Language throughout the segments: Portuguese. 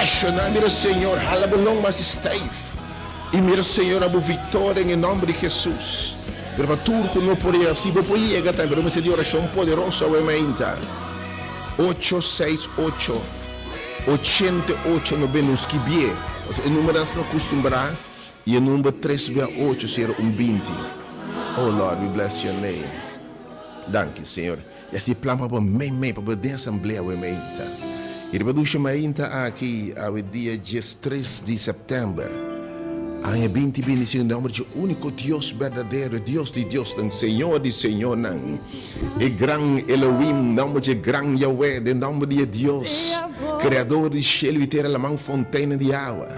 estacionar, mira Senhor, halabolong mas stave. E mira Senhor, a vitória em nome de Jesus. Pero turco não poderia, se você podia chegar também, mas de oração poderosa, obviamente. 868 88 no Benus que bie. O número não acostumbrar e o número 368 será 20. Oh Lord, we bless your name. Danke, Senhor. E assim plano para mim para a assembleia obviamente. E depois chamamos aqui ao dia 3 de setembro. Há 20 bendições, nome de único Deus verdadeiro, Deus de Deus, Senhor de Senhor, e grande Elohim, nome de grande Yahweh, de nome de Deus, Criador de céu e terra, a mão fontaine de água.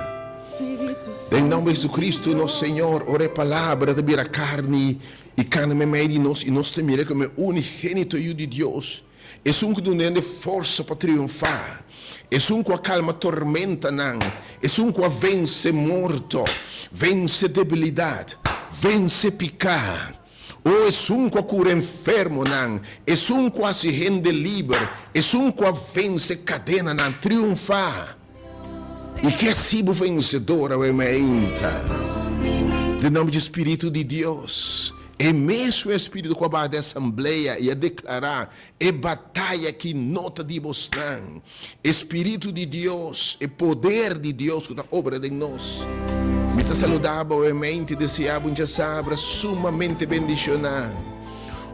Em nome de Jesus Cristo, nosso Senhor, ore palavra de vira carne e carne meio de nós, e nós tememos como unigênito de Deus. É um que nos dá força para triunfar. É um que acalma a tormenta, não. É um que vence morto, vence debilidade, vence picar. Ou é um que cura enfermo, não. É um que se rende livre. É um que vence cadena, não. Triunfar. E que é sido vencedor, obviamente. De nome do Espírito de Deus. É mesmo o Espírito que vai da Assembleia e a declarar é batalha que nota de Boston. Espírito de Deus, é poder de Deus que está obra de nós. Me está saludando, obviamente, desejável um sabra sumamente bendicionado.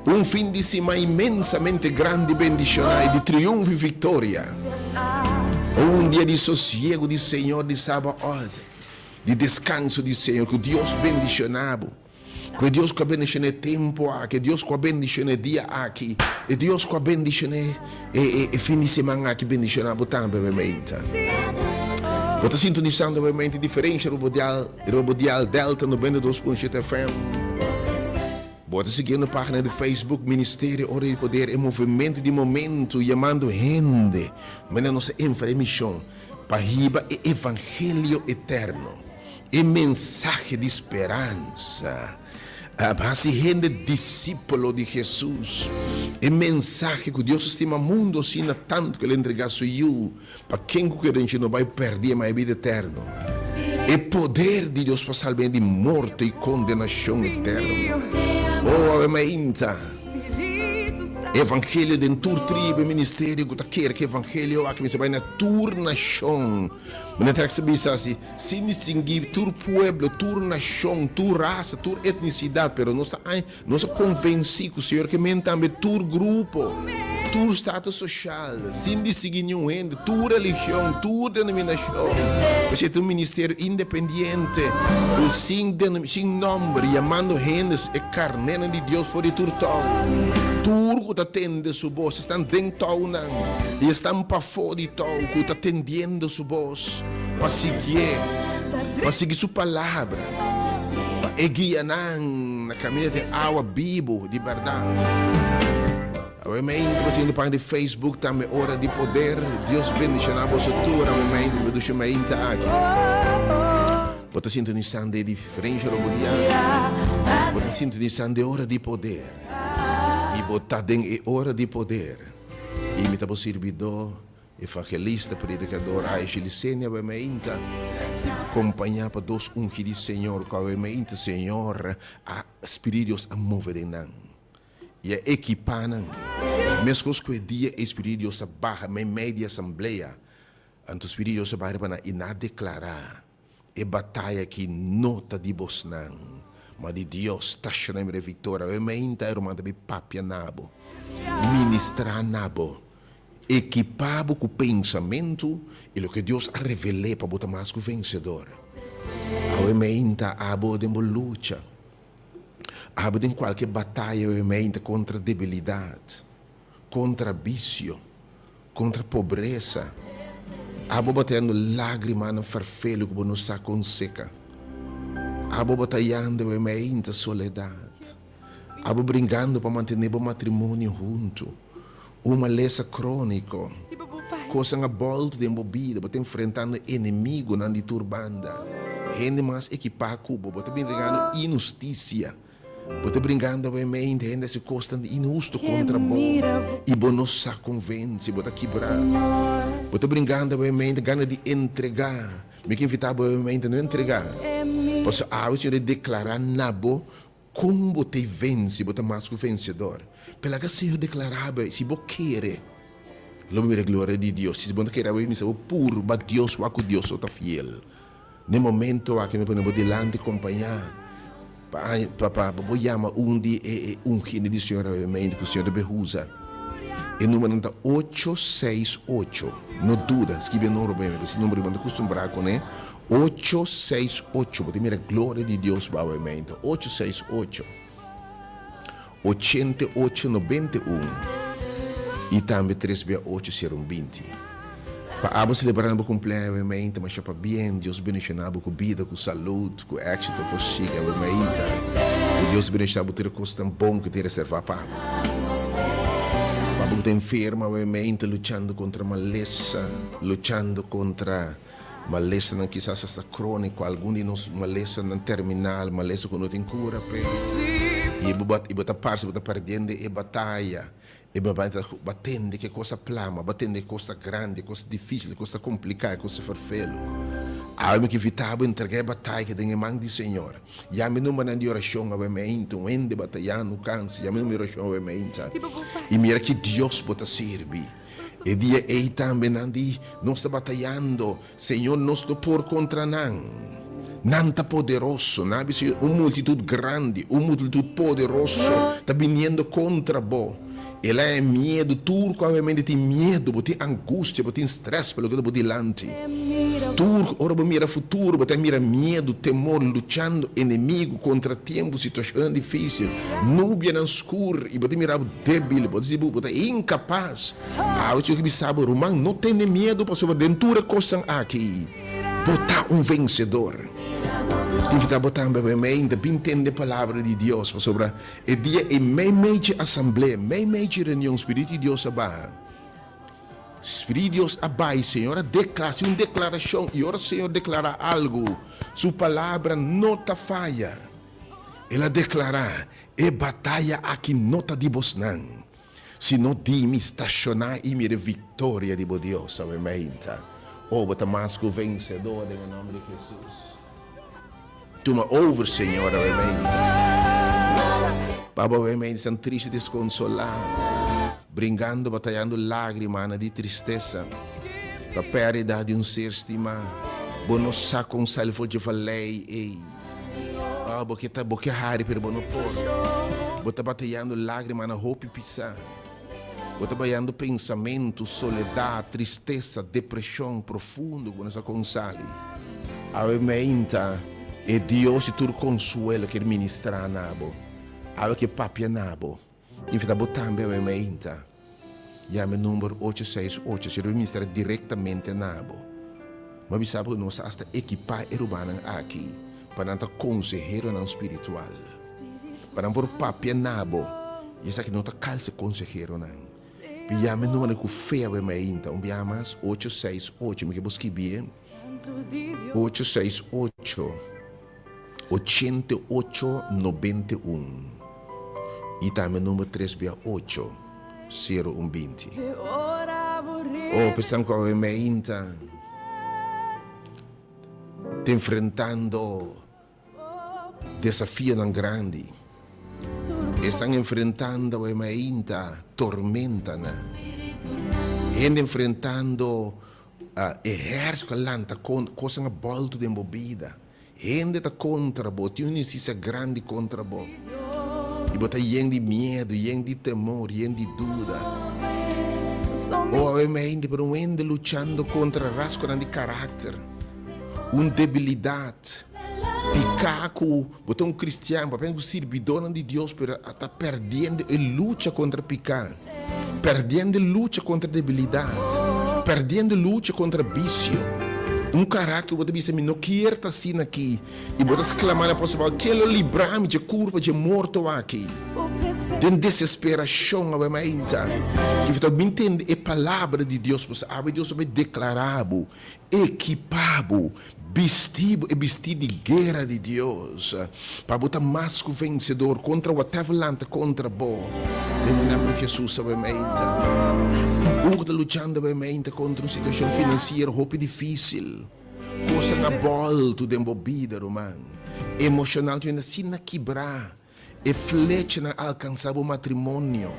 Um fim de semana imensamente grande bendicionado, de triunfo e vitória. Um dia de sossego de Senhor, de sábado, de descanso de Senhor, que Deus bendicionado. Que Deus que bendicione tempo aqui, Deus que bendicione dia aqui, e Deus que bendicione fim de semana aqui bendicionado também, obviamente. Você sintonizando obviamente diferente do Dial Delta no 92.7 FM. Você seguindo a página do Facebook Ministério Hora de Poder e Movimento de Momento, chamando gente, mas nossa emissão para riba e Evangelho eterno, e mensagem de esperança. Para se rende discípulo de Jesus. É mensagem que Deus estima o mundo assim tanto que ele entrega seu para quem que a gente não vai perder mais vida eterna. É poder de Deus para salvar de morte e condenação eterna. Oh, obviamente. Evangelho de tur tribo, ministério, que evangelho aqui você vai na tur nação. Mas não se pensa assim, sem distinguir tur pueblo, tur nação, tur raça, tur etnicidade, pero nós estamos convencidos, Senhor, que men também tur grupo, tur status social, sem distinguir nenhum ente, tur religião, tur denominação. Você é um ministério independente, sem nome, chamando gente e carneiro de Deus fora de tur tal. Tur que está atendendo sua voz, estão dentro não, e estão para fora de tal, que está atendendo sua voz, para seguir sua palavra, para guiar na caminho de água viva, de verdade. Obviamente, você indo para o Facebook também, hora de poder, Deus bendiga a vossa tura, obviamente, do chamamento aqui. Você sintonizando de diferente robodia, você sintonizando de hora de poder. E botar em hora de poder. E me estava servidor, evangelista, predicador, a Licênia, obviamente, acompanhar para dois ungidos de Senhor, que obviamente, Senhor, a Espírito Deus a mover em nós. E a equipar nós. Mesmo que o dia, Espírito Deus a barra, meio de assembleia, então o Espírito Deus a barra para e nada declarar. E batalha que nota de vos não. Mas de Deus está chamando de vitória. Eu me inteiro, mas também papia nabo. Ministrar nabo. Equipado com o pensamento e o que Deus revelou para botar mais que o vencedor. Eu me inteiro de uma luta. Eu em qualquer batalha, eu me inteiro contra debilidade, contra vício, contra pobreza. Eu batendo lágrimas no farfelho que não está com seca. Abo batalhando em meio da soledade. Abo brincando para manter o matrimônio junto. Uma lesa crônica. Coisa na volta de embobida, para enfrentando inimigo na turbanda. Gente mais equipar cubo, para brincando injustiça. Bota brincando ovviamente, gente si costa injusto contra bo. E bo non sa convence, bota quebrar. Bota brincando ovviamente, gana de entregar. Me que invitava ovviamente não entregar. Posso avete de declarar nabo como te vence, bota mais que vencedor. Pela que se eu declarava, se bo querer, lo mira glória de Deus. Se bo querer, me sabe puro, mas Deus, o que Deus está fiel. No momento aqui me põe delante acompanhar. Papá, vou chamar dia e gene de senhora ovviamente que o senhor behusa. E número 868. Não dura, escreve o número bem, esse número é acostumado com, né? 868. Porque mira, glória de Deus, obviamente. 868 8891 e também 368 para abo celebrar o cumpleaños, obviamente, mas para bem, Deus beneficiado com vida, com saúde, com êxito, com chique, obviamente. E Deus beneficiado ter coisa tão bom que te reserva para Papa está enferma, obviamente, lutando contra maleza, lutando contra maleza não quizás hasta crônico, algum de nós maleza não terminal, maleza que não tem cura, e bota parte, bota perdendo e batalha. E batendo que coisa plama, batendo que coisa grande, coisa difícil, coisa complicada, coisa farfelo. Algo que evitava entregar a batalha que tem em mão do Senhor. E a mim não manda de oração, obviamente, um ende batalhando câncer, e a mim não oração, obviamente. E mira que Deus bota servir. E dia aí também, nós está batalhando, Senhor, nós está por contra não. Nanta poderoso, nabi multitud grande, multitud poderoso, está vindo contra bo. Ela é medo, turco obviamente tem medo, tem angústia, tem stress pelo que está delante. Turco, ora mira futuro, mira medo, temor, lutando inimigo, contratempo, situação difícil. Nubia na escura, e mira débil, incapaz. O que sabe, Romão, não tem medo, para sua dentura costa aqui. Botar vencedor. Tive botar obviamente, entender a palavra de Deus sobre o dia e meia assembleia, meia reunião, Espírito de Deus abai. Espírito de Deus abai, Senhor, declara uma declaração e ora Senhor declara algo, sua palavra não está falha. Ela declara, é batalha aqui não está de bosnan, se não de me estacionar e minha vitória de Deus, obviamente. Bota mais que o vencedor em nome de Jesus. Toma over, Senhor, obviamente. Papa, obviamente, são tristes, desconsolados, brincando, batalhando lágrimas de tristeza, para a perda de ser estimado. Bono saco um salvo de falei, ei. Porque hari per bono por. Bota batalhando lágrimas na roupa e pisar. Bota batalhando pensamento, soledade, tristeza, depressão profundo, quando se consale. Obviamente, e Deus se tur consuelo que ministra nabo. Algo que papia nabo. Infita botambe obviamente. Llame número 868 se ministra diretamente nabo. Mas sabe que nós hasta equipar e urbana aqui para não consejero não espiritual. Para não por papia nabo. E essa que não tá calça consejero não. Llame número que fé obviamente. Biamas 868 me que busque bem. 868 8891 e também número 368 0120. Pensando que obviamente está enfrentando desafio tão grande, estão enfrentando obviamente tormenta, estão enfrentando exército lanta com coisa na volta de embobida. Gente está contra bo, tem uma notícia grande contra bo. E bota gente de medo, gente de temor, gente de dúvida. Obviamente, para um gente lutando contra rasgo de caráter, uma debilidade. Picaco, botar um cristiano, para um servidor de Deus, está perdendo a luta contra picar, perdendo a luta contra debilidade, perdendo a luta contra vício. Um caráter, você diz, não quero estar assim aqui. E você exclamar, que ele livrar-me de curva de morto aqui. de desesperação, obviamente. Que você não entende a palavra de Deus, você sabe, Deus vai declarar, equipado, vestido e vestido de guerra de Deus, para botar mais que vencedor contra o até contra bo. Em nome de Jesus, obviamente. Uno está lutando, obviamente, contra uma situação financeira, roupa difícil. Coisa na volta de embobida, romano. Emocional, tu ainda se na quebrar. E flecha na alcançar o matrimônio.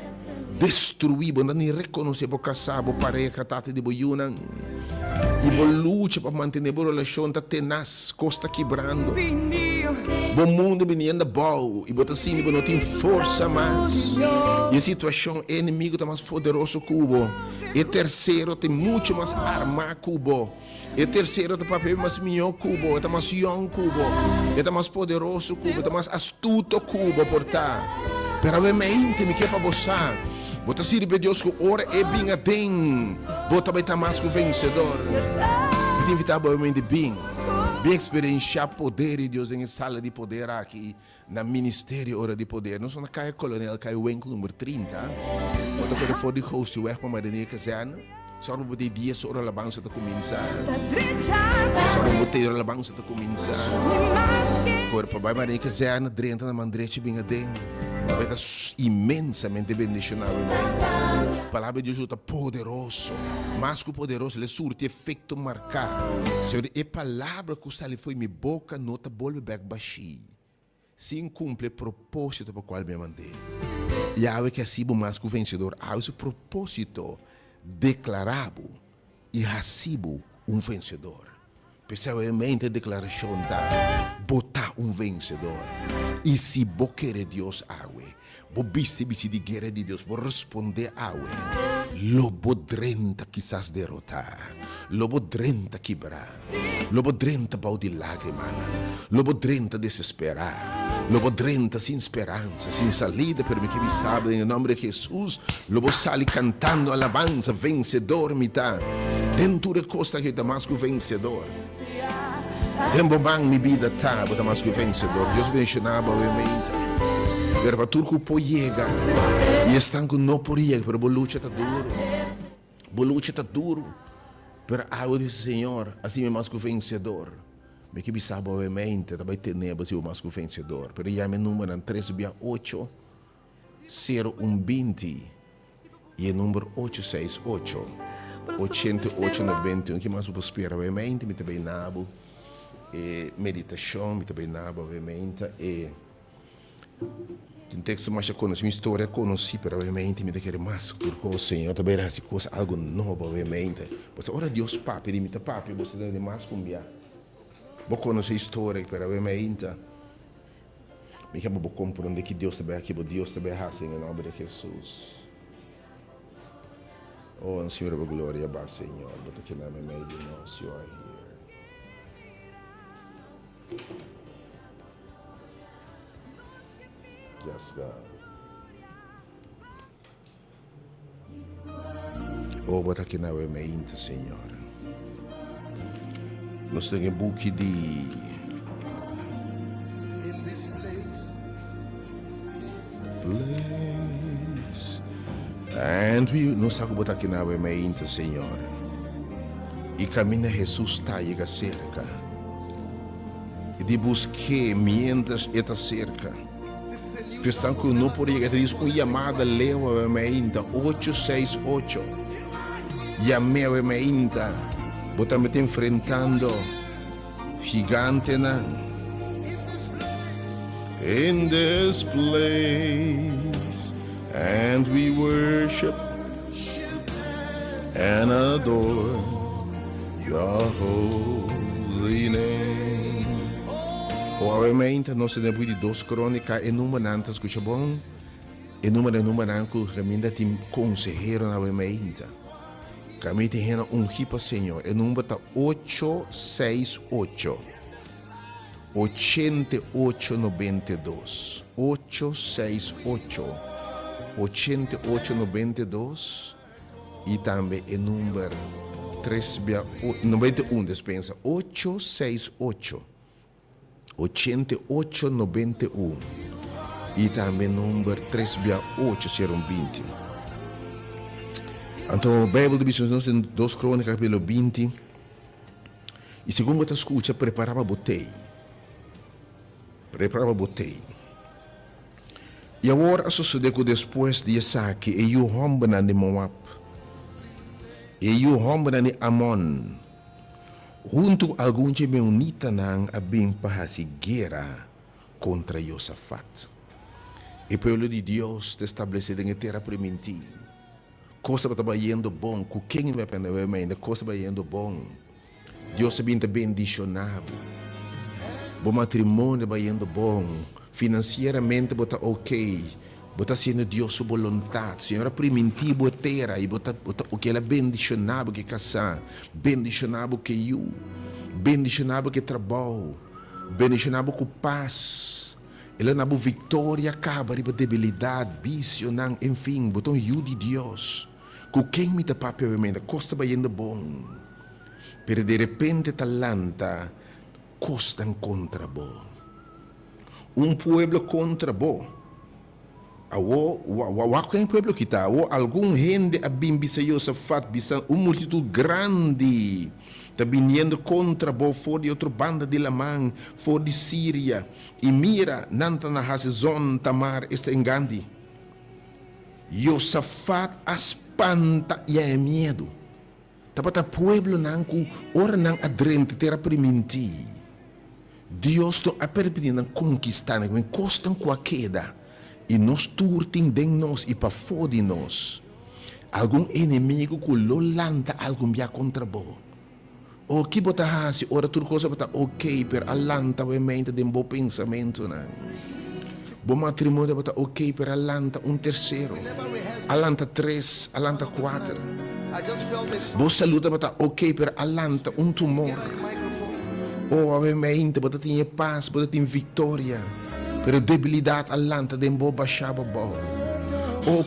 Destruir, não nem reconhecer o casado, pareja, tata de boiunan. E bo luta para manter a relação tá tenaz, costa quebrando. O mundo menina bom e bota assim, não tem força mais. E a situação, o inimigo está mais poderoso que o cubo. E terceiro tem muito mais arma cubo. E terceiro tem papel mais melhor cubo, está mais young cubo, está mais poderoso cubo, está mais astuto cubo portar. Pero obviamente me quer para gostar. Bota assim de Deus que ora é bem a tem. Bota vai estar mais que o vencedor. Me invitar obviamente bem experienciar poder de Deus em sala de poder aqui na ministério hora de poder. Nós somos na Caia Coronel, Caia Wenk número 30. Bota quando for de host o erro para a casana. Só não botei dias sobre a alabança para começar. Só não botei a alabança para começar. Corpo vai para a casana, drenta na mandreche bem a dentro. Vai estar imensamente bendicionado. A palavra de Deus está poderoso. Mais que poderoso, ele surte efeito marcar. Senhor, a palavra que sale foi minha boca, nota volve back baixi. Sim, cumpre o propósito para o qual me mandei. E há que assim, mais que o vencedor, há esse propósito declarado e recibo vencedor. Pessoalmente, a declaração da botar vencedor. E se você quer Deus, você viste de guerra de Deus, você responder lobo drenta quizás derrotar, lobo drenta quebrar, lobo drenta pau de lágrima, lobo drenta desesperar, lobo drenta sem esperança, sem salida, pero que me sabe, em nome de Jesus, lobo sale cantando alabança, vencedor me dá, dentro de costa que Damasco vencedor. Tempo bang mi vida tá, bota mais que vencedor. Deus mencionava obviamente. Pero turco poiega. E estão com não poiega, pero a luta tá duro. A luta tá duro. Pero a disse Senhor, assim é mais que vencedor. Me que sabe obviamente, também tem neba se o mais que vencedor. Pero já me número 368 0120 e o número 868 8891 que mais você espera obviamente, me também nabo. E meditação, me também nada, obviamente, e um texto mais conhecido, uma história conhecida, obviamente, me quer mais por o Senhor, também era assim, coisa, algo novo, obviamente. Você ora Deus, papi, me papi, você deve mais cumbia. Vou conhecer a história, obviamente, me quer vou compreender que Deus também aqui, Deus também raça em nome de Jesus. Oh, Senhor, a glória, ba Senhor, vou aqui na minha meio de nós, Senhor. Yes, God. Oh, bota aqui na mente, Senhor. Nós temos um book de place. And we nós temos botar aqui na mente, Senhor. E caminha Jesus está chega cerca. De buscar mientras está cerca. Pensando que não poderia ter uma chamada leva a mente 868. Chamei a mente. Botamos enfrentando gigante na. In this place, and we worship and adore your holy name. Obviamente, nós temos de 2 crônicas e número antes que é bom, e número que remenda tem consejero na obviamente. Kami tem hipa Senhor, e número tá 868 8892 868 8892 e também o número 91 dispensa 868 8891 E também número 3:8-20. Então, a Bíblia diz nos em 2 Crônicas, capítulo 20. E segundo você escuta, preparava botei. E agora sucedeu que depois de Isaac, e o homem de Moab, e o homem de Amon, junto a alguns que me unita nang abing pahasi guerra contra Josafat. E o povo de Deus te estabelecido em terra primitiva. Coisa estava indo bom, com quem vai aprender ainda, coisa vai indo bom. Deus se bendicionado. Bom matrimônio vai indo bom. Financeiramente bota ok. Bota sendo Deus sua vontade. Senhora primitiva terra e bota o que ela bendicionado que casar, bendicionado que eu, bendicionado que trabalho, bendicionado com paz. Ela na vitória acaba de debilidade, vício, enfim, botão eu de Deus. Com quem me dá papel emenda, costa vai indo bom. Pero de repente talanta costa contra bom. Pueblo contra bom. Quem pueblo que está? Algum gente a bimbisa Josafat, bisa multitud grande. Está vindo contra bom, for de outra banda de Lamang, for de Síria. E mira, nanta na Hazezon Tamar está em Gandhi. Josafat espanta e é medo. Tapata pueblo nanku ora nang adrente terra primiti. Deus to a permitir conquistar, que costam com a queda. E nós turtim de nós e para fora de nós. Algum inimigo que lolanta algum dia contra bo. O que bota hasi, ora tudo coisa bota ok, per alanta o mente de um bom pensamento, né? Bom matrimônio bota ok, per alanta terceiro. Alanta 3, alanta 4. Bom saúde bota ok, per alanta tumor. Obviamente, bota tinha paz, bota tinha vitória. Pero debilidade alanta de um bom baixava bom.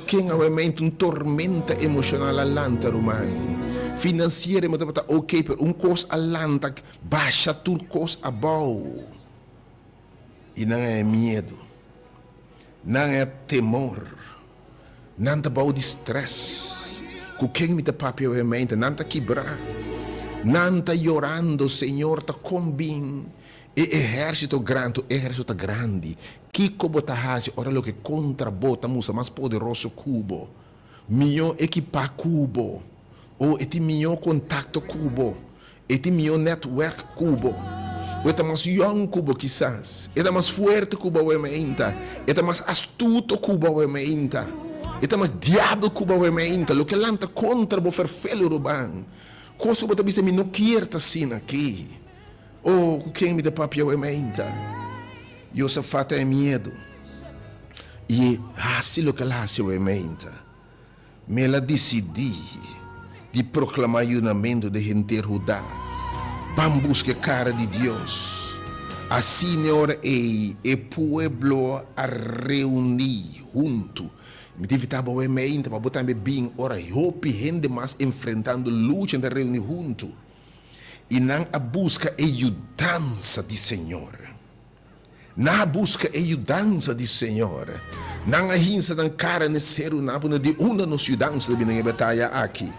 Quem obviamente tormenta emocional alanta romano. Financeiro bota ok, per coisa alanta baixa tudo coisa abau. E não é medo. Não é temor. Não é bom de stress. Com quem me dá papel obviamente, não está quebrar. Não está chorando, Senhor, está combin. E exército grande. Kiko botahasi, ora lo que contra bota musa mais poderoso cubo. Mio equipa cubo. Ou eti mio contato cubo. Eti mio network cubo. Eta mais young cubo quizás. Eta mais fuerte cubo wementa. Eta mais astuto cubo wementa. Eta mais diabo cubo wementa. Lo que lanta contra bo ferfelo ruban. Cosa bota bisa mi no quierta sin aqui. Quem me dá papel é menta. Josafat é medo. E assim o que ela faz é menta. Me ela decidi de proclamar o juramento de gente Judá. Vamos buscar a cara de Deus. Assim ora e pueblo a reunir junto. Me tive tabo é menta para botar me bem ora hope gente mais enfrentando luta de reunir junto. E não a busca e ajudança de Senhor. Não a busca e ajudança de Senhor. Não a hinsa da cara de ser uma de uma nos ajudança de minha batalha aqui.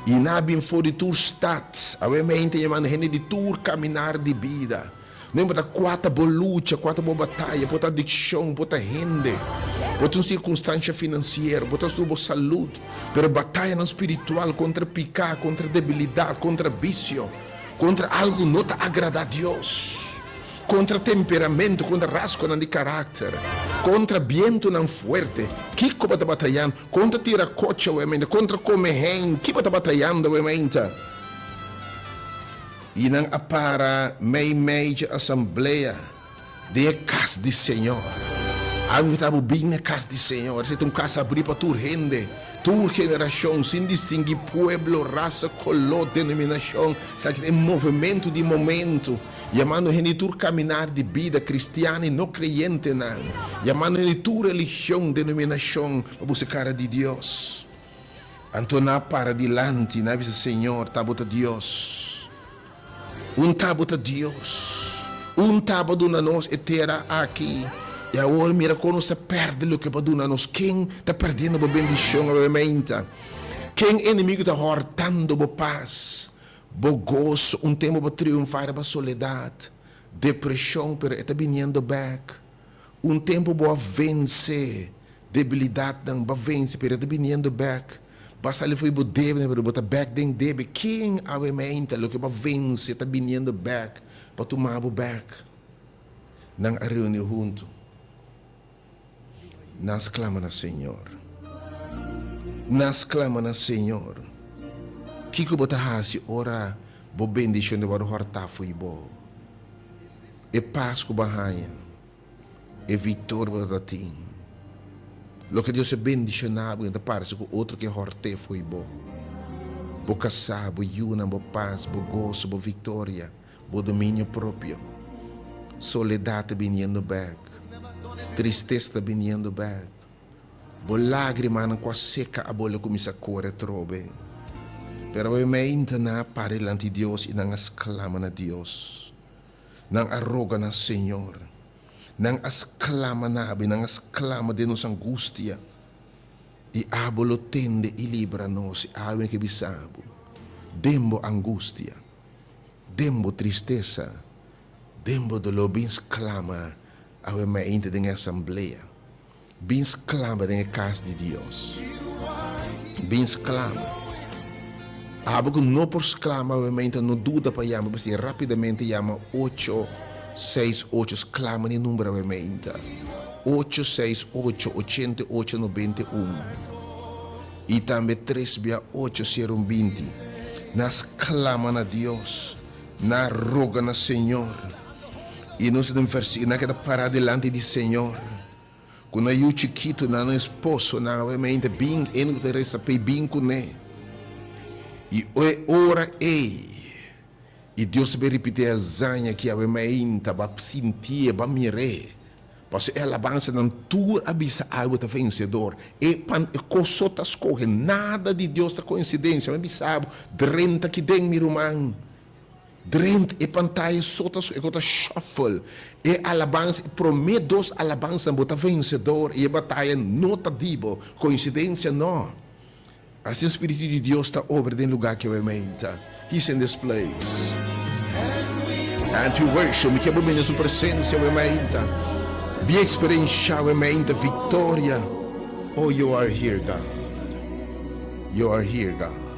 E não bem for de tur stat, a mente chamando gente de tur caminhar de vida. Não bota quatro boa luta, quatro boa batalha, bota adicção, bota rende, bota uma circunstância financeira, bota sua saúde, pero batalha no espiritual contra picar, contra debilidade, contra vício, contra algo não te agrada a Deus, contra temperamento, contra rasgo de caráter, contra viento não forte, que como está batalhando, contra tira coche, contra comer hen, que está batalhando, e não para meia assembleia de casa de Senhor. Algo está bem na casa de Senhor. Se tu casa abrir para tu rende, tu geração, sem distinguir pueblo, raça, color, denominação, sabe, é movimento de momento. Chamando gente tu caminhar de vida cristiana e não crente não. Chamando gente tu religião, denominação, para buscar de Deus. Então na para dilante, na visa Senhor, tabota Deus. Tabo de Deus. Tabo de nós eterna aqui. E agora mira quando se perde o que paduna nos. Quem está perdendo a bendição, obviamente. Quem inimigo está hortando a paz, o gozo, tempo para triunfar, a soledade, depressão, pero está vindo back. Tempo para vencer, debilidade, não para vencer, pero está vindo back. Basta ali foi deve, pero bota back den debe. Quem obviamente o que para vencer está vindo back, para tomar o back. Nang reunião junto. Nas clama na Senhor. Nas clama na Senhor. Kiko bota hasi ora bo bendição de baro horta foi bo. E paz ku bahaya. E vitória bota tim. Lo que Deus é bendicionado da parte com outro que horte foi bo. Bo casar, bo yuna, bo paz, bo gozo, bo vitória, bo domínio próprio. Soledade vindo back. Tristeza vindo back. Bo lágrima não quase seca a bola começa a correr trobe. Pero obviamente na para diante de Deus e não exclama na Deus. Não arroga na Senhor. Não exclama na abe, não exclama de nossa angústia. E abolo tende e libra-nos, abe que bisabo. Dembo angústia. Dembo tristeza. Dembo dolor, bins clama. Obviamente em assembleia. Bins clama em casa de Deus. Bins clama. Abo que não por exclama, obviamente, não dúvida para chamar, mas rapidamente chama 868, exclama no número, obviamente. 868-8891. E também 368-020. Nas clama na Deus, na roga na Senhor. E nós temos versículo, naquela parar delante do Senhor. Quando eu chiquito, na esposo, na obviamente, bem, e não te resta para bem com ele. E ora e Deus vai repetir a zanha que a obviamente vai sentir, vai mirar. Porque ela avança na tua avisa a outra vencedor. E cosota escorre, nada de Deus da coincidência. Mas sabe, 30 que tem meu irmão. Drent e pantalha sotas e gota shuffle e alabança promete dos alabança bota vencedor e a batalha nota dibo coincidência não assim o Espírito de Deus está over no lugar que eu ementa. He's in this place and to worship me que bom a sua presença eu ementa be experiência eu ementa vitória. Oh, you are here, God. You are here, God.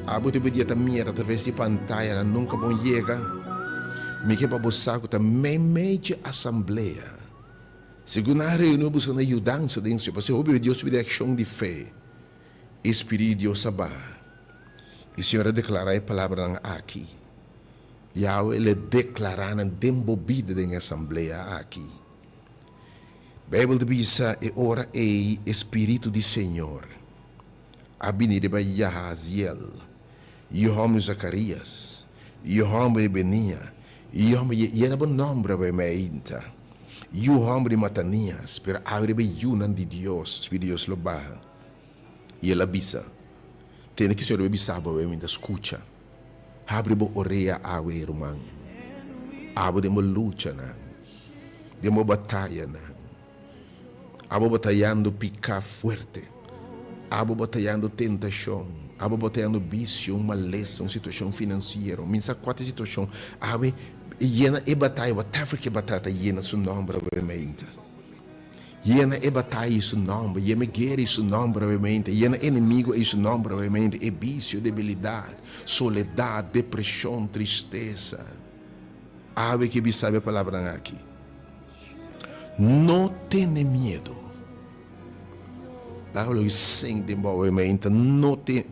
Abo te pedia também através de pantalla na nunca bom chega. Me que para buscar que também meia assembleia. Segundo a reunião buscando ajudança dentro, porque o Deus pede ação de fé. Espírito de Deus sabá. E o Senhor declara a palavra aqui. Yahweh le declara na dembobida da assembleia aqui. Bíblia diz e ora é Espírito do Senhor. Abinide ba Yahaziel. Yoham Zacarias, Yoham Benia, Yoham Yena bon nombre ba meinta, Yoham de Matanias, pero abre ba yunan de Dios, Espírito Dios lo baja, e ela bisa, tem que ser bisaba ba meinta escucha, abre bo oreia awe irmão, abre de mo lucha na, de mo batalha na, abo batalhando picar fuerte, abo batalhando tentação, abo batalhando vício, maleza, uma situação financeira, minha quatro situação, abe yena e batalha, whatever que batalha yena su nome obviamente, yena e batalha su nome, yena guerra su nome obviamente, yena inimigo su nome obviamente, e vício, debilidade, soledade, depressão, tristeza, abe que sabe a palavra aqui, não tenha medo. Hablo sem desenvolvimento,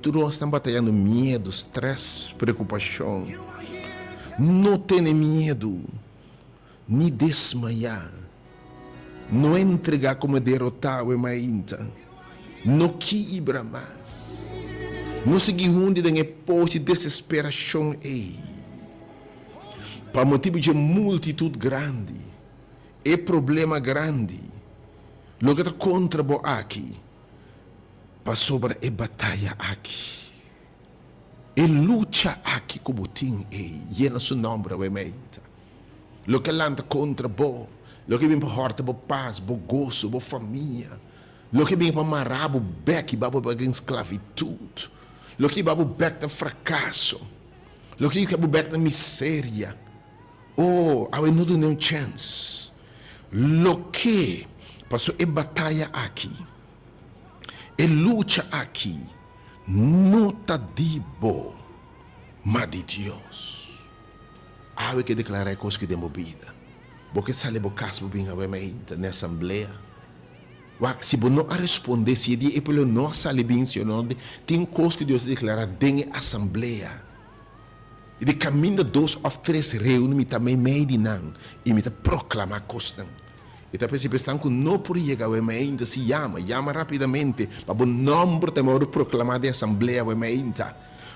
tu não está batalhando medo, estresse, preocupação. Não tenha medo, nem desmaiar. Não entregar como derrotar o emainta. Não quebra mais. Não seguir onde tem poste de desesperação aí. Para motivo de multitude grande, é problema grande. Lo que está contra bo aqui. Para sobre a batalha aqui. E luta aqui como tem e na seu nome obviamente. Lo que lanta contra bo Lo que vem para horta, para paz, para gozo, para família. Lo que vem para marar, para beck, para esclavitude. Lo que vai para beck da fracasso. Lo que vai para beck da miséria. Oh, I will not do no chance. Lo que passou é batalha aqui. É luta aqui. Não tá dibo, mas de Deus. Há que declarar coisas que demos vida. Porque sale bo casa bem a mente na assembleia. Se você não responder, se ele é pelo não sale bem, se não tem coisas que Deus declara dentro da assembleia. E de caminho 2 ou 3 reuniões também meio de não e me proclamar coisas. E tá pensando que não por chegar a mente se chama rapidamente para o nome de proclamar da assembleia a mente.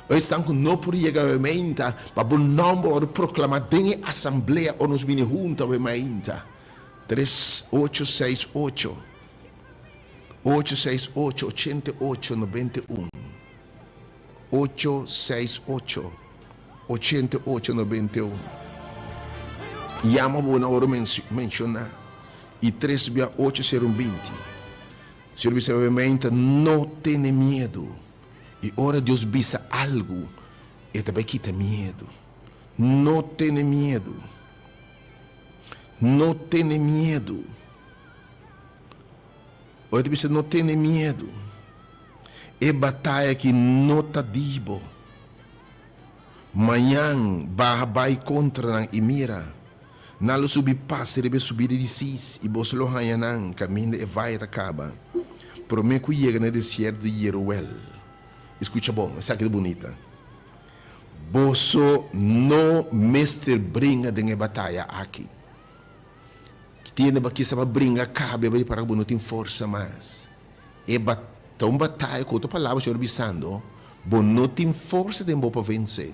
Hoje estão que não por chegar a mente para o nome de proclamar dentro da assembleia ou nos vinha junto a mente. 3868 868 88 91 868 88 91. Chama boa na hora mencionar. E 368 Se você obviamente não tem medo. E ora Deus visa algo. E também quita medo. Não tem medo. Não tem medo. Ora você não tem medo. É batalha que não está dibo. Manhã vai contra e mira. Nalo subi passe deve subir de 6 e você lo hanhanan caminho e vai acaba. Pero me que chega no deserto de Jeruel. Escuta bom, essa aqui é bonita. Boso no mestre brinca de batalha aqui. Que tiene ba que sabe brinca cabe para que não tem força mais. E tão batalha com outra palavra eu observando, bom não tem força de para vencer.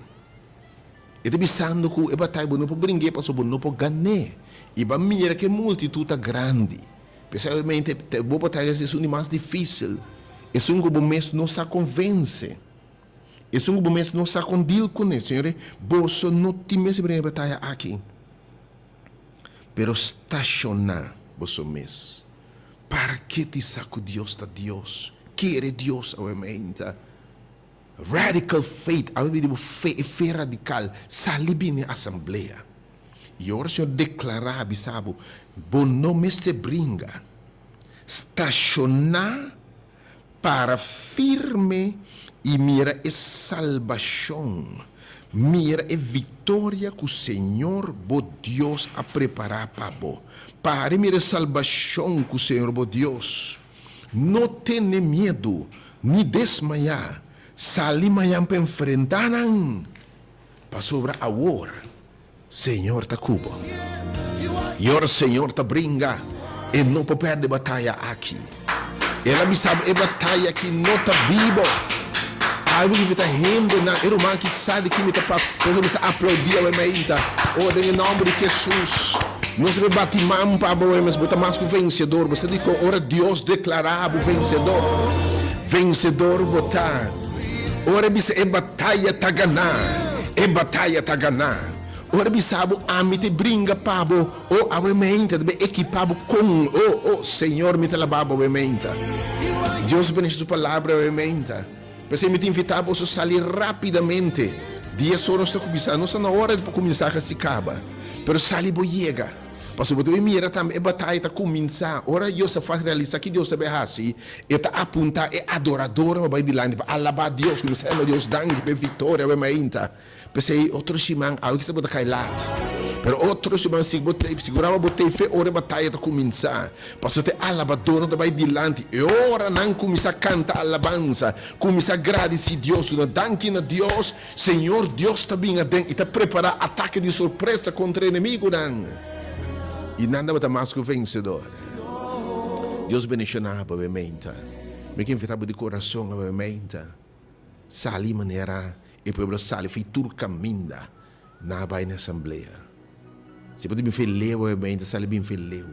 E te pensando que a batalha não pode brincar, para não pode ganhar. E para mira que a multitude é grande. Pessoalmente, a batalha é o mais difícil. É um grupo mesmo não se convence. É um grupo mesmo não se condil com isso, senhor. Você não tem mesmo a batalha aqui. Pero estacionar você mesmo. Para que te saco Deus da Deus? Quer Deus, obviamente. Radical faith, fé radical, salibi na assembleia. E ora o Senhor declarar, sabe, bom nome se brinca, estacionar para firme e mira a salvação, mira a vitória que o Senhor, bo Deus, a preparar para bo. Para mira a salvação que o Senhor, bo Deus, não tenha medo, nem desmaiar. Salima yang enfrentaran para sobre a hora. Senhor ta cuba. E ora Senhor ta brinca. E não pode perder batalha aqui. Ela me sabe a batalha que não está vivo. Aí você está rindo na irmã que sabe que me está para você aplaudir a mente. Oh, em nome de Jesus. Não se bate mão para você, mas botar mais que o vencedor. Você diz que ora Deus declarar o vencedor. Vencedor botar. Ora bisa é batalha tá ganhar. É batalha tá ganhar. Ora bisabo amite brinca pabo o awementa de equipado com o Senhor me telababo awementa. Deus bendice sua palavra awementa. Pensei me te invitar a sair rapidamente. 10 horas está começando, não está na hora de começar a se acaba. Pero sali boiega. Pastor, você mira também a batalha está começar. Ora eu se faz realizar que Deus sabe assim. E está apontar é adorador, mas vai bilhando para alabar Deus, como se ama Deus dangue para vitória, vai mainta. Pensei outro simão, algo que se pode cair lá. Pero outro simão segurava botei fé, ora a batalha está começar. Pastor, te alabador vai dilante. E ora não começa a cantar alabança, começa a agradecer Deus, na dangue na Deus. Senhor Deus está bem adentro e está preparar ataque de surpresa contra o inimigo não. E nada mais que o vencedor. Deus bendicionar, obviamente. Me que invitava de coração, obviamente. Sali maneira, e o povo sali, fez tudo caminho na baia na assembleia. Se pode me fazer, obviamente, sali bem fazer.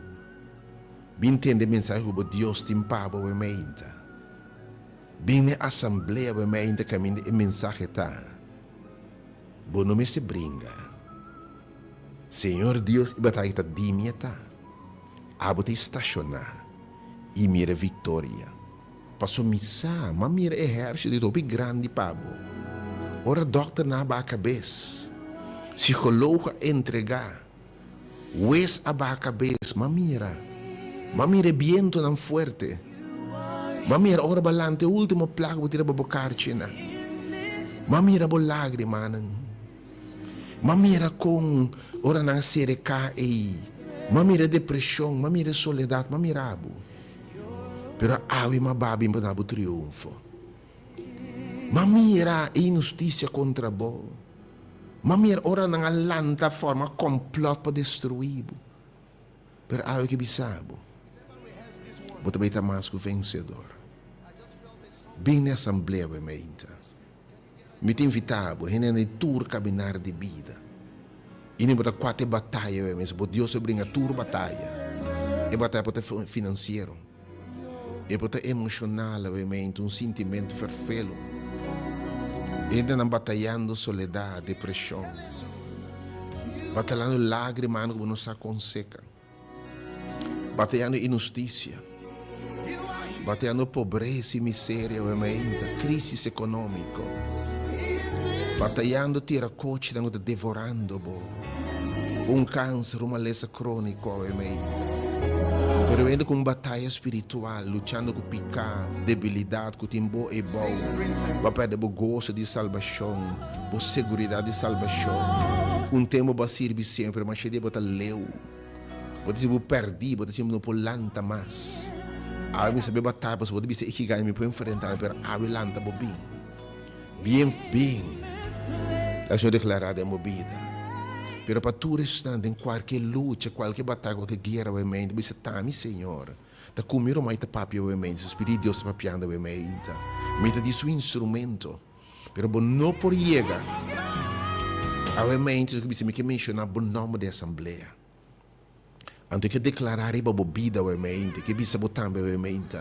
Bem entender a mensagem que Deus tem para, obviamente. Bem na assembleia, obviamente, caminho e mensagem está. Bom nome se brinca. Senhor Deus, e batalha está dimita. abo te estacionar e mira vitória. Passou missa, mas mira exército de topi grande pabo. Ora doctor na ba cabeça. Psicólogo entregar. Wes a ba cabeça, mas mira. Mas mira viento não forte. Mas mira ora balante último plago tira babocar china. Mas mira bo lágrima nang. Mas mira com ora nang sere cai. Mas mira depressão, mas mira soledade, mas mira abo. Pero awi mababi mbanabo triunfo. Mamira injustiça contra bo. Mamira ora nang alanta forma complot para destruir. Pero awi que bisabo. Bota bem tamasco vencedor. Bem na assembleia bemeita. Me te invitavo, henene tour cabinar de vida. E nem bota quatro batalha bemeita. Bo Deus brinca tour batalha. E batalha para financeiro. E pode emocional, obviamente, sentimento verfelo. Ainda não batalhando soledade, depressão. Batalhando lágrimas que não se aconseca. Batalhando injustiça. Batalhando pobreza e miséria, obviamente, crise econômica. Batalhando tiracote, devorando, câncer, uma lesão crônica, obviamente. Pero ainda com batalha espiritual, lutando com picar, debilidade, com timbo e bom, vai perder o gosto de salvação, a segurança de salvação. Tempo vai servir sempre, mas cheio de botar leu, botar se perdi, botar se não lanta mais. A mim saber batalha, mas botar se ikigai me para enfrentar, pero a mim lanta bem. Eu sou declarado em movida. Pero para tu restante em qualquer luta, qualquer batalha, qualquer guerra, obviamente, você está, meu Senhor. Está comigo mais te papi, obviamente, o Espírito de Deus está papiando, obviamente. Meta de seu instrumento. Pero não por llegar. Obviamente, você me quer mencionar o nome da Assembleia. Antes que declarar a vida, obviamente, que você botar, obviamente.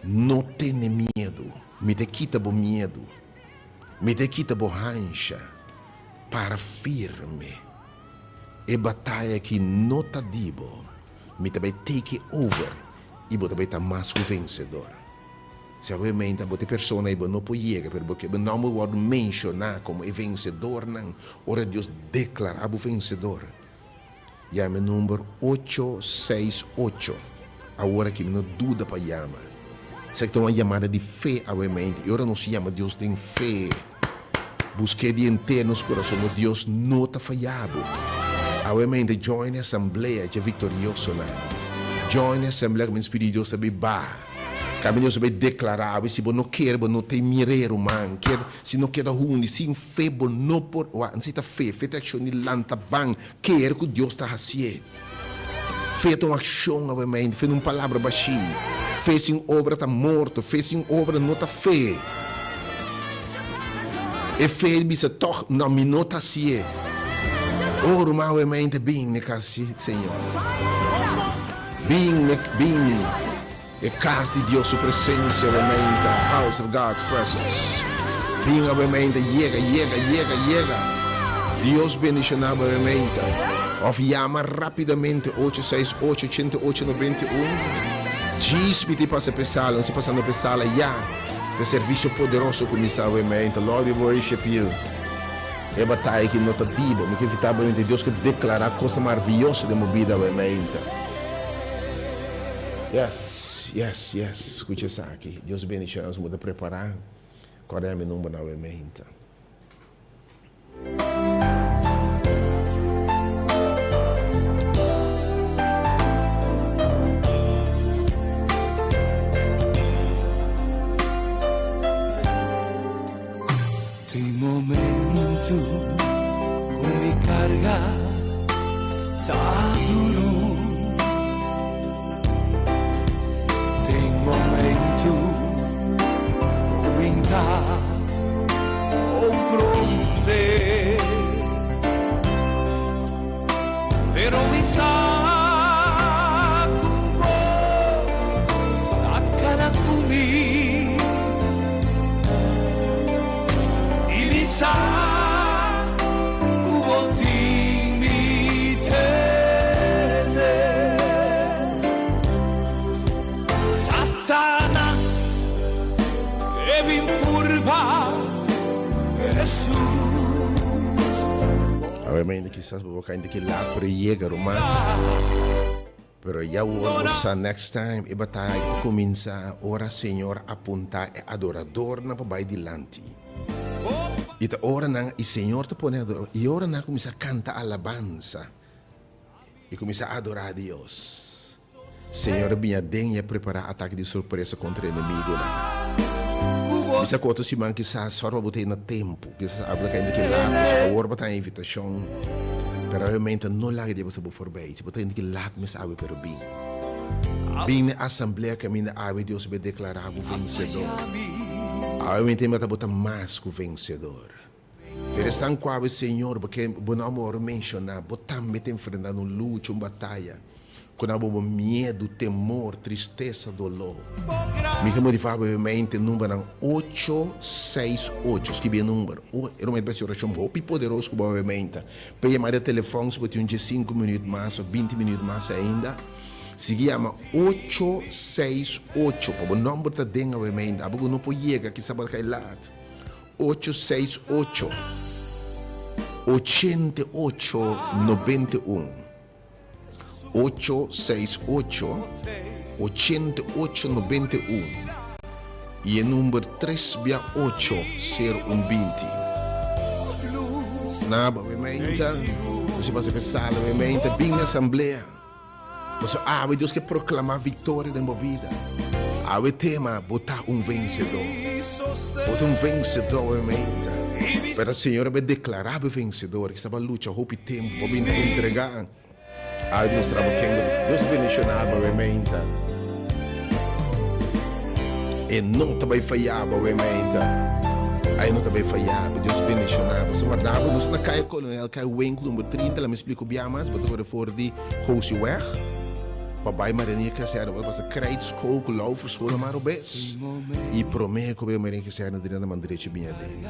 Não tenha medo. Me te quita o medo. Me te quita a rancha. Para firme. E batalha que não está dibo. Me também take over. E você também está mais que vencedor. Se obviamente você pessoa não pode chegar, porque não me pode mencionar como vencedor, não. Ora Deus declarar o vencedor. E é meu número 868. Agora que não dúvida para chamar. Se tem uma chamada de fé, obviamente. E ora não se chama Deus tem fé. Busquei de inteiro nos corações, Deus não está falhado. Obviamente, join a Assembleia, é vitorioso. Join a Assembleia, com o Espírito de Deus sabe bah. Caminho sabe declarar, se você não quer, não tem mireiro, man. Se não quer ruim, se fé, não pode, não se está fé, fé ação de lanta bang, quer que Deus está fazendo. Fé uma ação, obviamente, fé uma palavra baixinha. Fé sem obra está morto, fé sem obra não está fé. E fé bisa toch na minota sie. Oro mau mente bem ne casi Senhor. Bem e casa de Deus sua presença obviamente house of God's presence. Bem obviamente llega. Deus bendicionar obviamente. Of chama rapidamente 868-8891. Diz me te passa pessoal, não se passando pessoal já. O serviço poderoso começar obviamente. Lord, we worship you. É batalha que não está diba, mas que evitabilimente Deus que declarar coisa maravilhosa de minha vida obviamente. Yes. Escucha isso aqui. Deus bendiga nós, vamos preparar. Qual é o meu número obviamente? Tem momento como me carga, tá duro. Tem momento como entrar ou pronde, pero me saco a cara comigo. Sa ku bonting mi tene Jesús. Obviamente quizás vou colocar ainda que lá para llegar, romano. Pero ya vamos a next time e batalha começa a ora Senhor apontar e adorador na pabai dilante. E ta ora na e Senhor te pone adorador. E ora na começa a cantar alabança. E começa a adorar a Deus. Senhor, minha denha preparar ataque de surpresa contra o inimigo. Bisa quanto se man que sa sorba botei na tempo, que sa abra ainda que lá, a orba tá invitação. Pero realmente não lá que você for bem, se botar ainda que lá me sabe pero bem. Bem na assembleia que mina ave Deus be declarar o vencedor. Realmente me tá botar mais que o vencedor. Interessante qual é Senhor, porque bom amor mencionar, botar me tem enfrentando luta, batalha. Quando há medo, temor, tristeza, dolor. Me chamo de fabriamente número 868, que é o número. Eu não penso oração muito poderoso, provavelmente. Para chamar de telefone, se você tem 5 minutos mais ou 20 minutos mais ainda. Se chama 868, para o número está dentro, obviamente. A não pode chegar aqui, sabe aquele lado. 868 8891. 868-8891 e o número 368-0120. Nada, obviamente, você vai pensar, obviamente, bem na assembleia. Você abre Deus que proclamar a vitória da minha vida. Abre tema, botar vencedor. Botar vencedor, obviamente. Para o Senhor vai declarar o vencedor, que estava a luta, roupa e tempo, para entregar. Deus trabalha, Deus bendicionado, obviamente. E não também falhava, obviamente. Aí não também falhava, Deus bendicionado. Se guardava, nós na caia coronel, caia o enco número 30, ela me explica o bem mais, mas agora for de Houseweg. Papai Marinha que será, vai passar crédito, escola, laufer, escola, marubes. E prometo que o Marinha que será na direita da mandireita minha dele.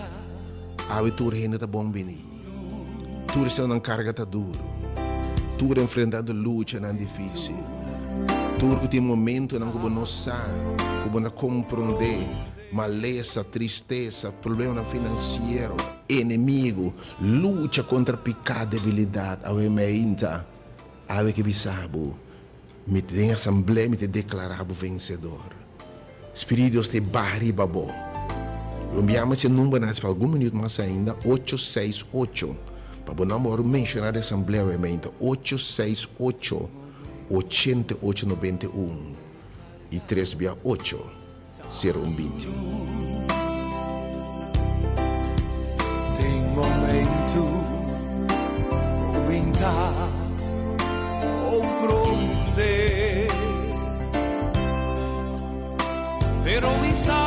A tu reina tá bom bem. Tu está na carga tá duro. Tu enfrentando luta não difícil. Tu que tem momento não como não sabe, como não compreender, maleza, tristeza, problema financeiro, inimigo, luta contra pecado, debilidade, obviamente, ave que sabe, me tem assembleia, me te declarar vencedor. Espírito Deus te barri babo. Eu me amo esse número para algum minuto mais ainda, 868. Para o número mencionar a Assembleia, obviamente, 868-8891 e 368-0120. Tem momento, vinta, comprende, pero mi sacubo,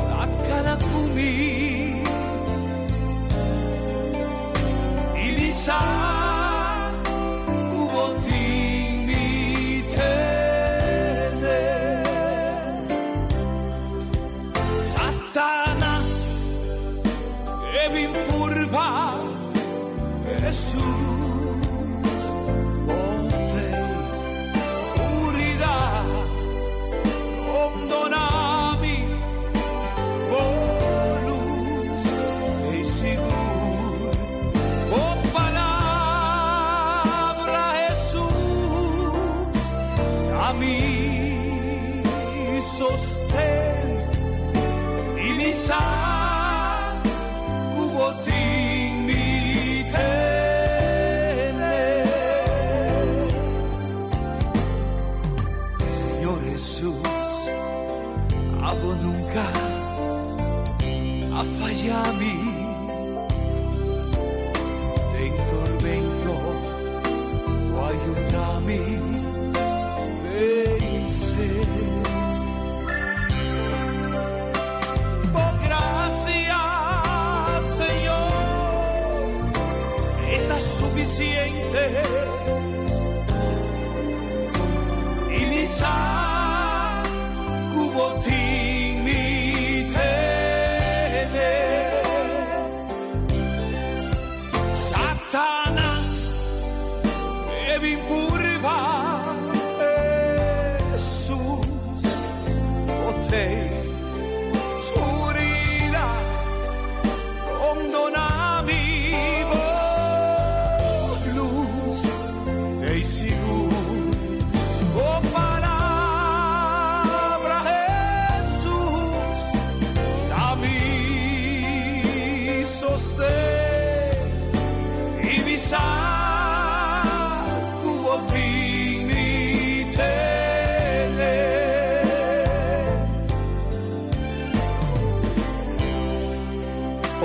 takana kumi. Sa kuboting mitene Satanas evimpurva Jesús bote oscuridad condonami volus de sigur mi sostén y mi cubotín mi tene. Señor Jesús, abo nunca a fallami en tormento o ayudami. Por gracias, Señor, está suficiente. Y mi cubotín mi tene.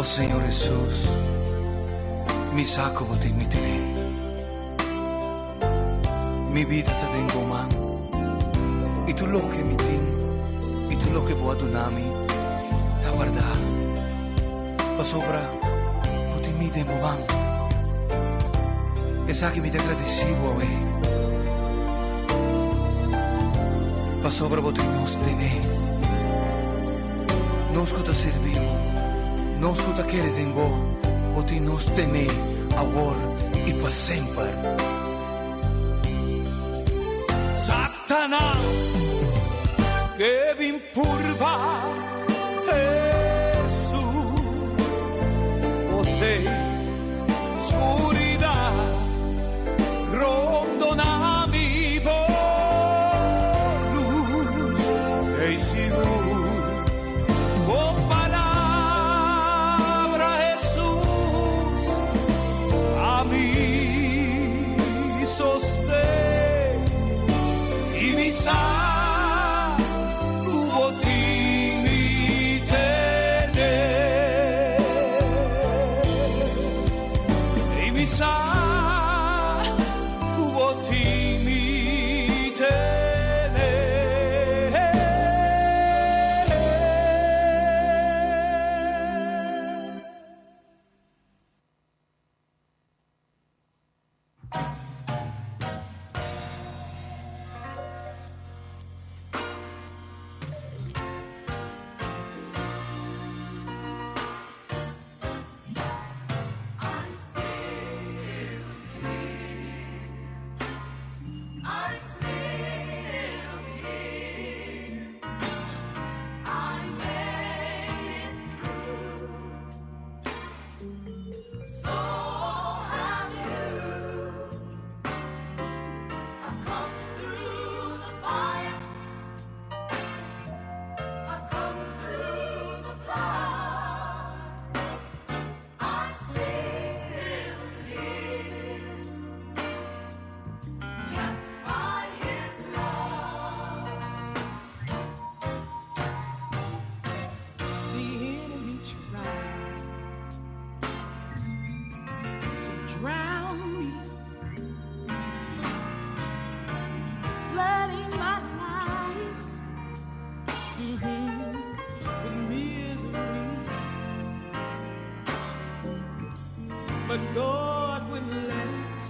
Oh Señor Jesús, mi saco te imiteré. Mi vida te tengo man. Y tú lo que mi tin, y tú lo que puedo donarmi, te guardar. Pa sopra, poti mi tempo man. E sa che mi te agradecido a me. Pa sopra poti nos te ve. Nos que te servimos, nos que te quiere tengo, poti nos tene ahora y pa sempre. Satanás, que vin purva Jesús, o te oscuridad, rondona mi luz, e seguro, con palabra Jesús, a mí sostén. Y mi saludo ti mi tener. Y mi saludo ti mi tener. Drown me, flooding my life with misery. But God wouldn't let it,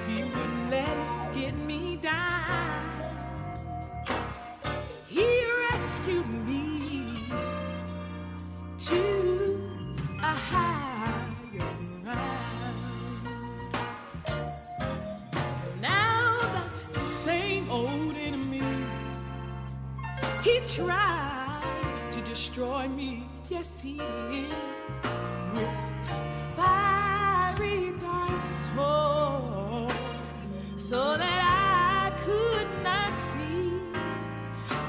He wouldn't let it get me down. He rescued me to a higher ground. Now that same old enemy, he tried to destroy me. Yes, he did. With fiery darts, oh, so that I could not see.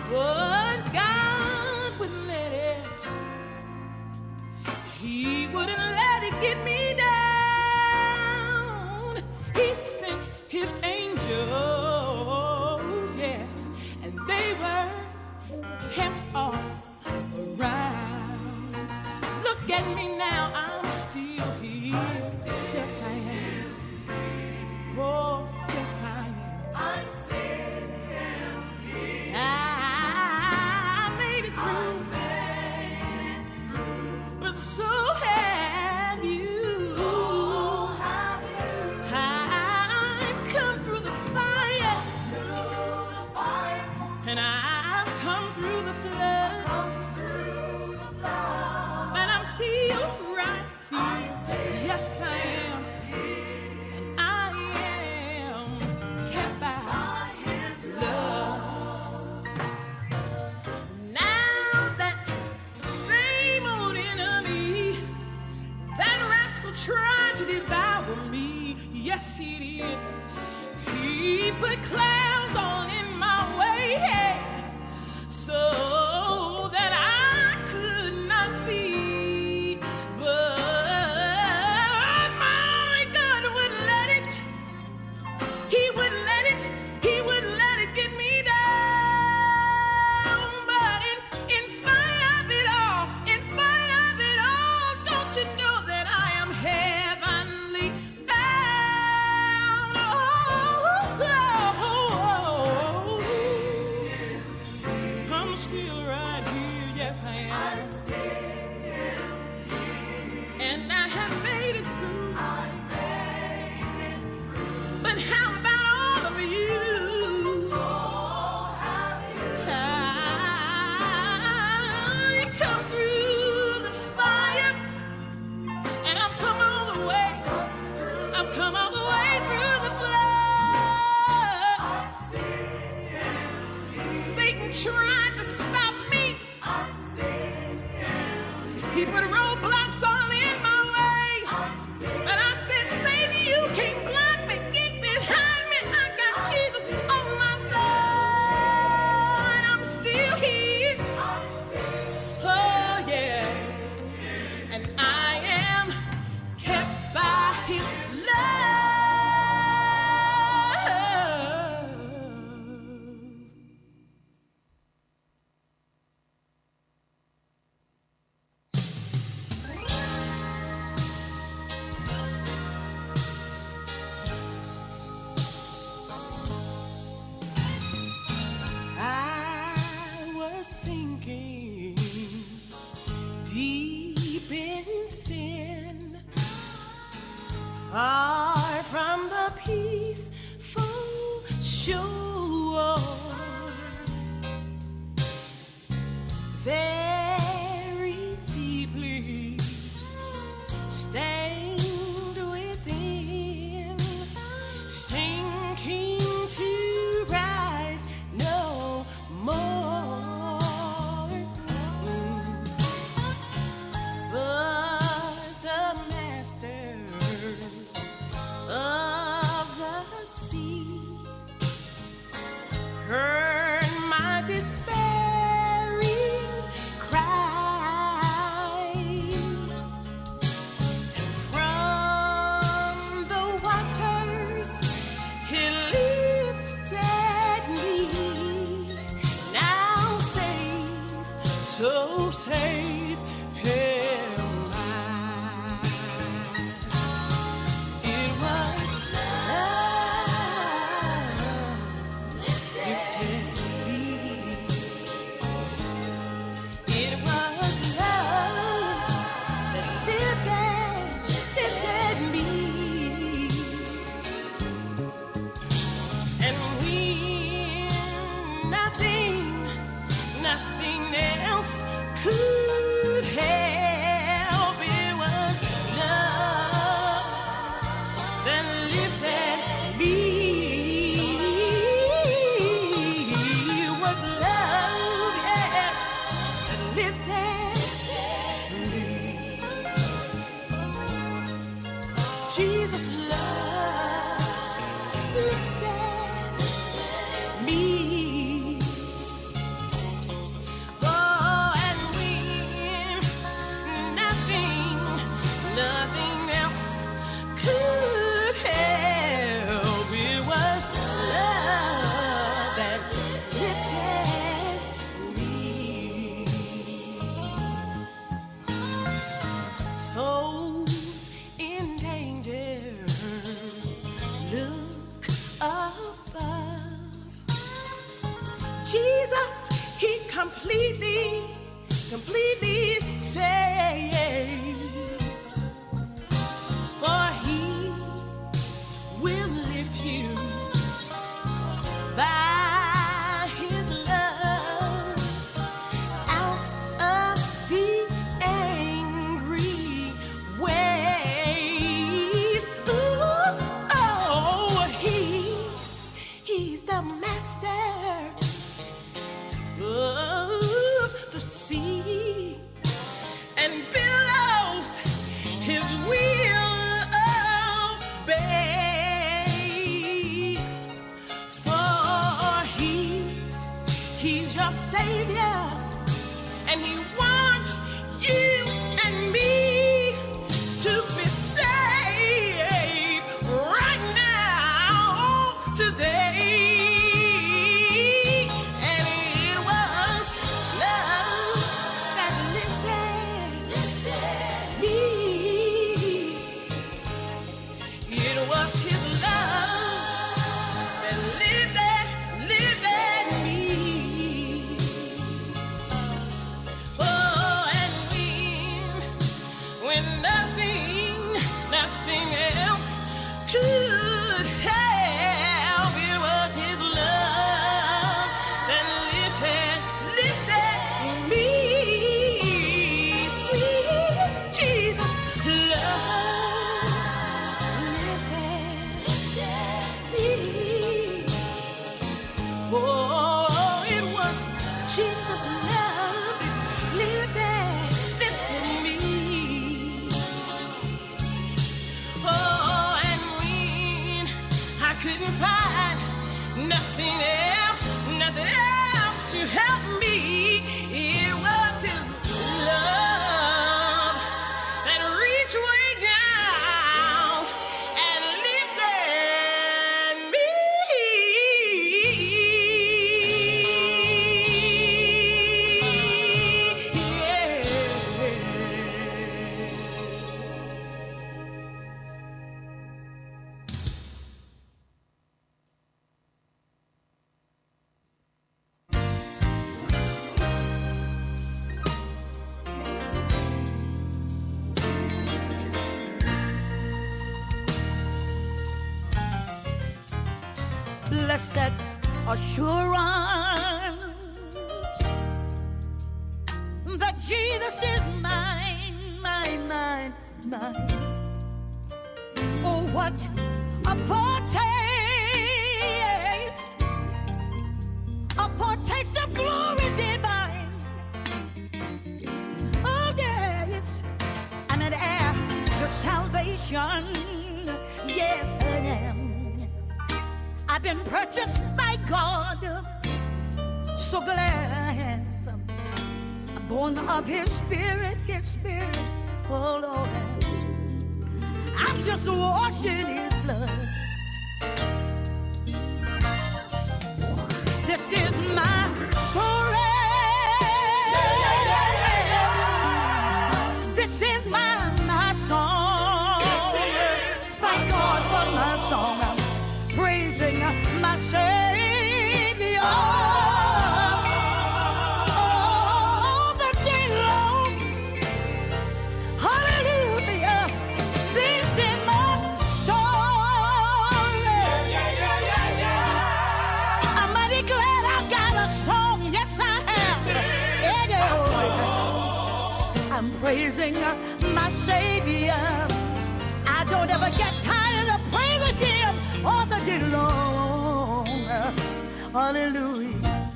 But God wouldn't let it. He wouldn't let it get me down. He sent his angels, yes, and they were kept all around. Look at me now, I'm still here. Yes, I am. Oh, yes, I am. I'm still here. I made it through. But so have you. I've come through the fire. And I've come through the flood. But I'm still right here. Yes, I am. And I am kept by His love. Now that same old enemy, that rascal tried to devour me. Yes, he did. He put clouds all in my way, so that I could not see. But my God wouldn't let it. He wouldn't let it. He wouldn't let it get me down. But in spite of it all, in spite of right here, yes I am. And I have made it through. But how about all of you? I come through the fire, and I've come all the way. I've come all the way through the flood. Satan tried to stop me. He put roadblocks all in my way. But I said, Satan, you can't block me. Get behind me. I got Jesus on my side. I'm still here. Oh, yeah. And I am kept by his love. I was sinking deep in sin, far from the peaceful shore, very deeply stained within, sinking to rise no more. But the master of the sea heard my despairing cry, and from the waters he lifted me. Now safe, so safe am I. It was love lifted me. It was love that lifted me. And when nothing else could help, it was love that lifted me. It was love, yes, that lifted me. Jesus' love lifted me. Oh, and when blessed assurance that Jesus is mine, mine, mine, mine. Oh, what a foretaste of glory divine. Oh, yes, I'm an heir to salvation. Yes, I am. I've been purchased by God. So glad I am. I'm born of His Spirit, His Spirit. Oh, Lord. I'm just washed in His blood. This is my story. This is my song. Thank God for my song. I'm praising my Savior all the day long. Hallelujah. This is my story. I'm mighty glad I got a song. Yes, I have. I'm praising my Savior. I don't ever get tired of praising Him all the day long. Hallelujah.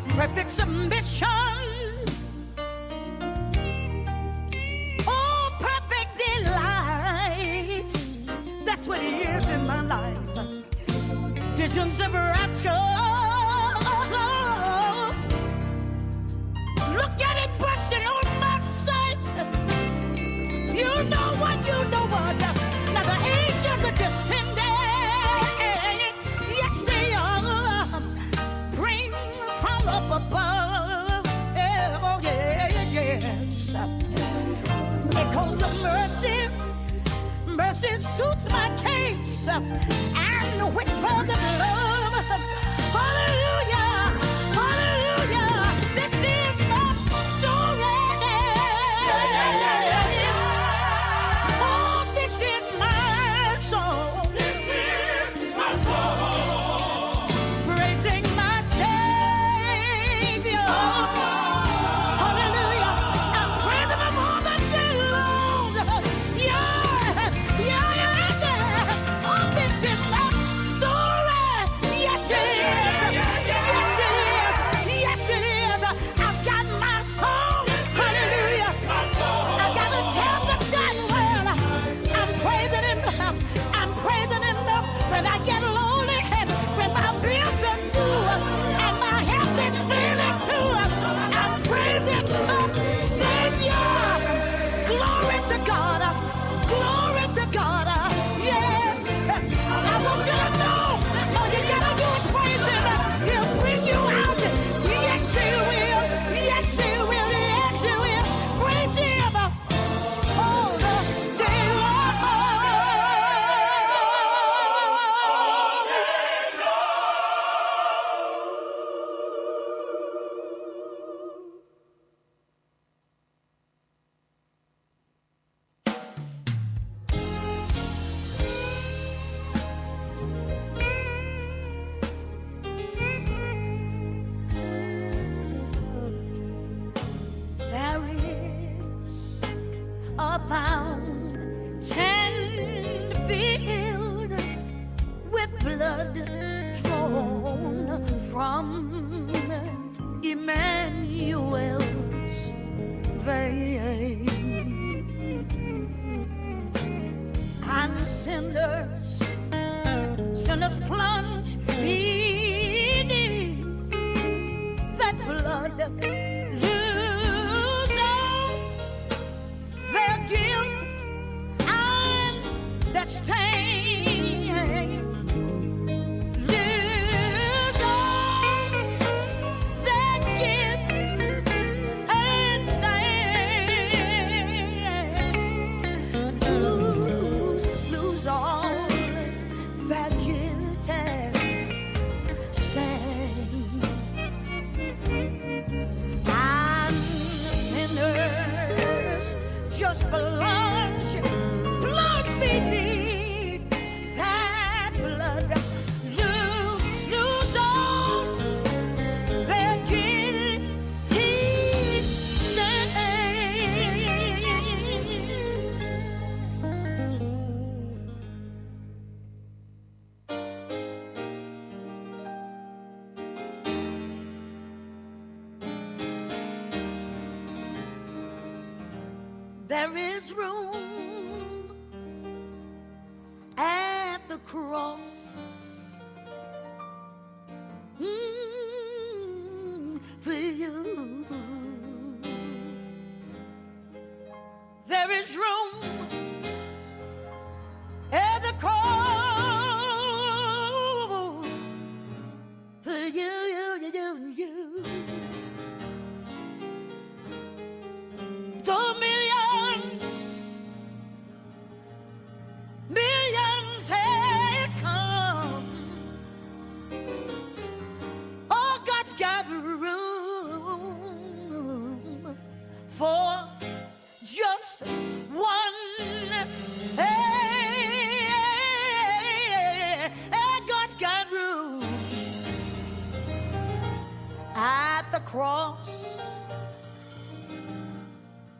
Perfect submission. Oh, perfect delight. That's what it is in my life. Visions of rapture. Look at it bursting on my sight. You know what, you know what. Now the angels are descending. Yes, they are. Bring from up above. Oh, yes. Echoes of mercy. Mercy suits my case. And whispers of love. Hallelujah. Hallelujah. This is my story. Oh, this is my song. This is my song. Praising my Savior. Hallelujah. I'm praising Him all the day long. Yeah, yeah, yeah, yeah. Oh, this is my story. Yes, it is. Yes, it is. Yes, it is. I've got my song. Hallelujah. I gotta tell the God well. I'm praising Him. I'm praising Him when I get lonely and when my bills are due and my health is feeling too. I'm praising my Savior. Glory to God. Glory to God. Yes. I want you to know all you gotta do is praise Him. He'll bring you out. Yes, He will. Yes, He will. Yes, He will. Praise Him all the day long. There is a fountain filled with blood drawn from Emmanuel's vein, and sinners plunge beneath that flood, lose all their guilt and their stain, lose all their guilt and stain, lose all their guilt and stain. And sinners just plunge beneath that flood. there is room at the cross for you. There is room at the cross for you. The millions have come. Oh, God's got room for just one. Hey, God's got room at the cross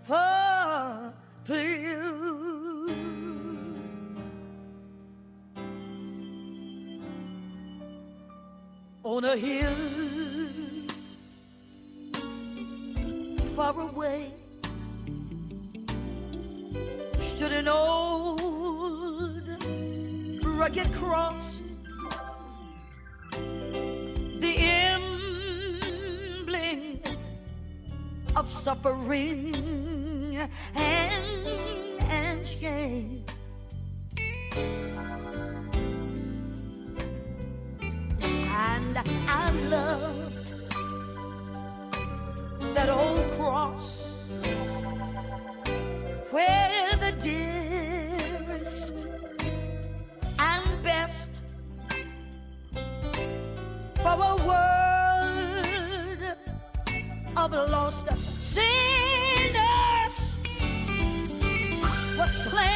for you. On a hill far away stood an old rugged cross, the emblem of suffering and shame. And I love that old cross where the dearest and best for a world of lost sinners was slain.